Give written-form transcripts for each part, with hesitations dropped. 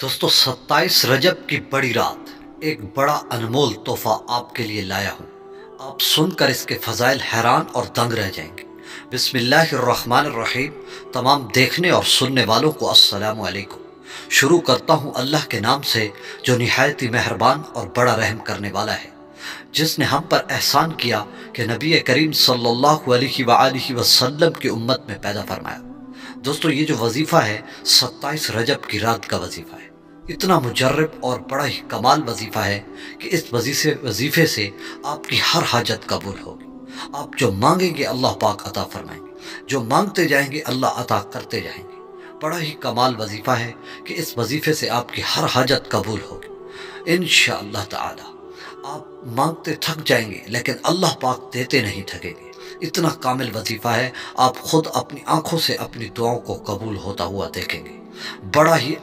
दोस्तों 27 रजब की बड़ी रात एक बड़ा अनमोल तोहफा आपके लिए लाया हूँ। आप सुनकर इसके फजाइल हैरान और दंग रह जाएंगे। बिस्मिल्लाहिर्रहमानिर्रहीम। तमाम देखने और सुनने वालों को अस्सलामु अलैकुम। शुरू करता हूँ अल्लाह के नाम से जो निहायत ही मेहरबान और बड़ा रहम करने वाला है, जिसने हम पर एहसान किया कि नबी करीम सल्लल्लाहु अलैहि वसल्लम की उम्मत में पैदा फरमाया। दोस्तों ये जो वजीफ़ा है 27 रजब की रात का वजीफ़ा है। इतना मुजर्रब और बड़ा ही कमाल वजीफ़ा है कि इस वजीफ़े से आपकी हर हाजत कबूल होगी। आप जो मांगेंगे अल्लाह पाक अता फरमाएंगे, जो मांगते जाएंगे अल्लाह अता करते जाएंगे। बड़ा ही कमाल वजीफ़ा है कि इस वजीफ़े से आपकी हर हाजत कबूल होगी इंशाअल्लाह ताला। आप मांगते थक जाएंगे लेकिन अल्लाह पाक देते नहीं थकेंगे। इतना कामिल वजीफ़ा है, आप खुद अपनी आंखों से अपनी दुआओं को कबूल होता हुआ देखेंगे। बड़ा ही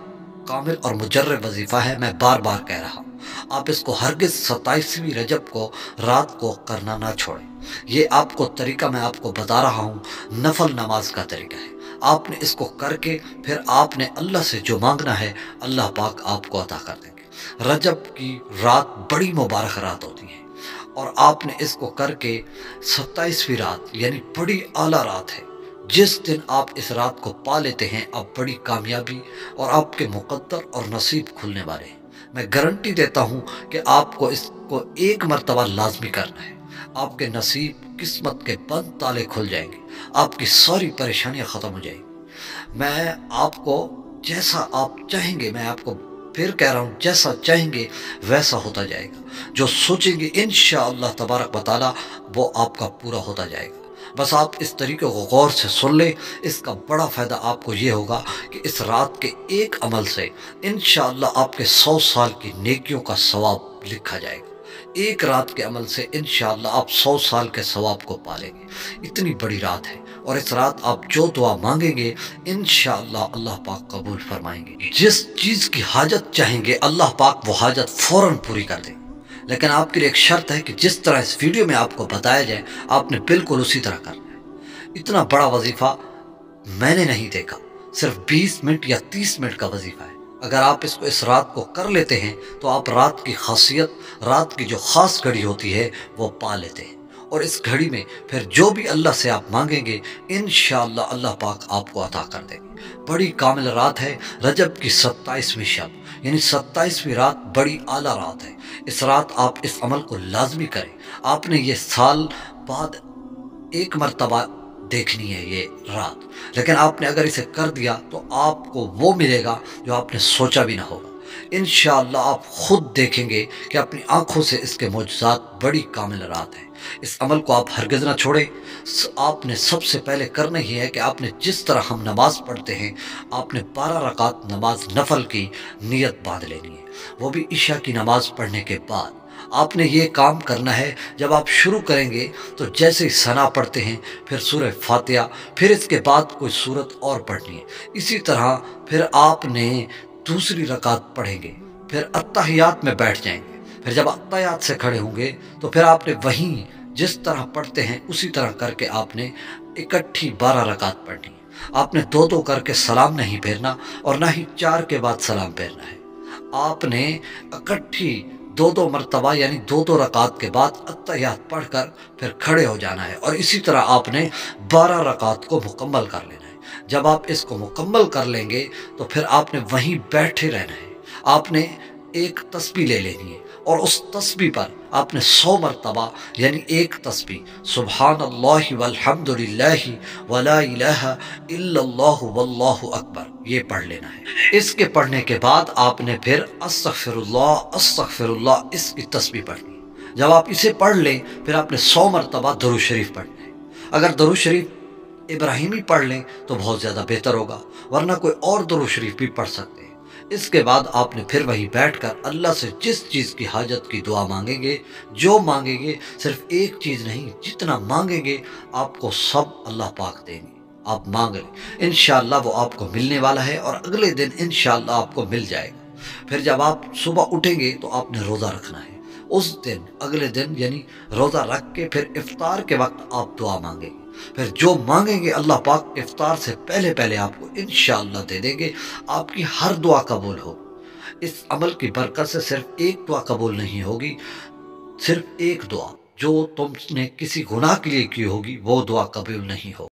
कामिल और मुजर्रब वजीफ़ा है, मैं बार बार कह रहा हूँ। आप इसको हरगिज़ 27वीं रजब को रात को करना ना छोड़ें। ये आपको तरीका मैं आपको बता रहा हूँ, नफल नमाज का तरीका है। आपने इसको करके फिर आपने अल्लाह से जो मांगना है अल्लाह पाक आपको अता कर देंगे। रजब की रात बड़ी मुबारक रात होती है और आपने इसको करके 27वीं रात यानी बड़ी आला रात है। जिस दिन आप इस रात को पा लेते हैं अब बड़ी कामयाबी और आपके मुक़द्दर और नसीब खुलने वाले हैं। मैं गारंटी देता हूँ कि आपको इसको एक मरतबा लाजमी करना है। आपके नसीब किस्मत के बंद ताले खुल जाएंगे, आपकी सारी परेशानियाँ ख़त्म हो जाएंगी। मैं आपको जैसा आप चाहेंगे, मैं आपको फिर कह रहा हूँ, जैसा चाहेंगे वैसा होता जाएगा। जो सोचेंगे इंशाअल्लाह तबारक व तआला वो आपका पूरा होता जाएगा। बस आप इस तरीके को गौर से सुन लें। इसका बड़ा फ़ायदा आपको ये होगा कि इस रात के एक अमल से इंशाअल्लाह आपके 100 साल की नेकियों का सवाब लिखा जाएगा। एक रात के अमल से इंशाअल्लाह आप 100 साल के सवाब को पालेंगे। इतनी बड़ी रात है और इस रात आप जो दुआ मांगेंगे इंशाअल्लाह अल्लाह पाक कबूल फरमाएंगे। जिस चीज़ की हाजत चाहेंगे अल्लाह पाक वो हाजत फ़ौरन पूरी कर देंगे। लेकिन आपके लिए एक शर्त है कि जिस तरह इस वीडियो में आपको बताया जाए आपने बिल्कुल उसी तरह करना है। इतना बड़ा वजीफ़ा मैंने नहीं देखा। सिर्फ 20 मिनट या 30 मिनट का वजीफ़ा है। अगर आप इसको इस रात को कर लेते हैं तो आप रात की खासियत, रात की जो ख़ास घड़ी होती है वो पा लेते हैं। और इस घड़ी में फिर जो भी अल्लाह से आप मांगेंगे इंशाअल्लाह अल्लाह पाक आपको अता कर देंगे। बड़ी कामिल रात है रजब की 27वीं शब यानी 27वीं रात बड़ी आला रात है। इस रात आप इस अमल को लाजमी करें। आपने ये साल बाद एक मरतबा देखनी है ये रात, लेकिन आपने अगर इसे कर दिया तो आपको वो मिलेगा जो आपने सोचा भी ना होगा। इंशाअल्लाह आप खुद देखेंगे कि अपनी आंखों से इसके मौजज़ात। बड़ी कामिल रात है। इस अमल को आप हरगिज़ ना छोड़ें। आपने सबसे पहले करना ही है कि आपने जिस तरह हम नमाज पढ़ते हैं आपने 12 रकात नमाज नफल की नीयत बांध लेनी है, वो भी इशा की नमाज पढ़ने के बाद। आपने ये काम करना है। जब आप शुरू करेंगे तो जैसे ही सना पढ़ते हैं फिर सूरह फातिहा, फिर इसके बाद कोई सूरत और पढ़नी है। इसी तरह फिर आपने दूसरी रकात पढ़ेंगे, फिर अत्तहियात में बैठ जाएंगे। फिर जब अत्तहियात से खड़े होंगे तो फिर आपने वहीं जिस तरह पढ़ते हैं उसी तरह करके आपने इकट्ठी 12 रकात पढ़नी है। आपने दो दो करके सलाम नहीं फेरना और ना ही 4 के बाद सलाम फेरना है। आपने इकट्ठी दो दो मरतबा यानी दो दो रकात के बाद अत्तहियात पढ़कर फिर खड़े हो जाना है और इसी तरह आपने 12 रकात को मुकम्मल कर लेना है। जब आप इसको मुकम्मल कर लेंगे तो फिर आपने वहीं बैठे रहना है। आपने एक तस्बीह ले लेनी है और उस तस्बीह पर आपने 100 मरतबा यानी एक तस्बीह सुब्हानल्लाहि वल्हम्दुलिल्लाहि वला इलाहा इल्लल्लाहु वल्लाहु अकबर ये पढ़ लेना है। इसके पढ़ने के बाद आपने फिर अस्तगफिरुल्लाह अस्तगफिरुल्लाह इसकी तस्बीह पढ़नी है। जब आप इसे पढ़ लें फिर आपने 100 मरतबा दुरूद शरीफ पढ़ना है। अगर दुरूद शरीफ इब्राहिमी पढ़ लें तो बहुत ज़्यादा बेहतर होगा, वरना कोई और दुरूद शरीफ भी पढ़ सकते हैं। इसके बाद आपने फिर वहीं बैठकर अल्लाह से जिस चीज़ की हाजत की दुआ मांगेंगे, जो मांगेंगे, सिर्फ एक चीज़ नहीं जितना मांगेंगे आपको सब अल्लाह पाक देंगे। आप मांग लें इंशाअल्लाह वो आपको मिलने वाला है और अगले दिन इंशाअल्लाह आपको मिल जाएगा। फिर जब आप सुबह उठेंगे तो आपने रोज़ा रखना है। उस दिन अगले दिन यानी रोज़ा रख के फिर इफ्तार के वक्त आप दुआ मांगेंगे। फिर जो मांगेंगे अल्लाह पाक इफ्तार से पहले पहले आपको इंशाअल्लाह दे देंगे। आपकी हर दुआ कबूल हो। اس عمل کی برکت سے صرف ایک دعا قبول نہیں ہوگی، صرف ایک دعا جو تم نے کسی گناہ کے لیے کی ہوگی وہ دعا قبول نہیں ہوگی۔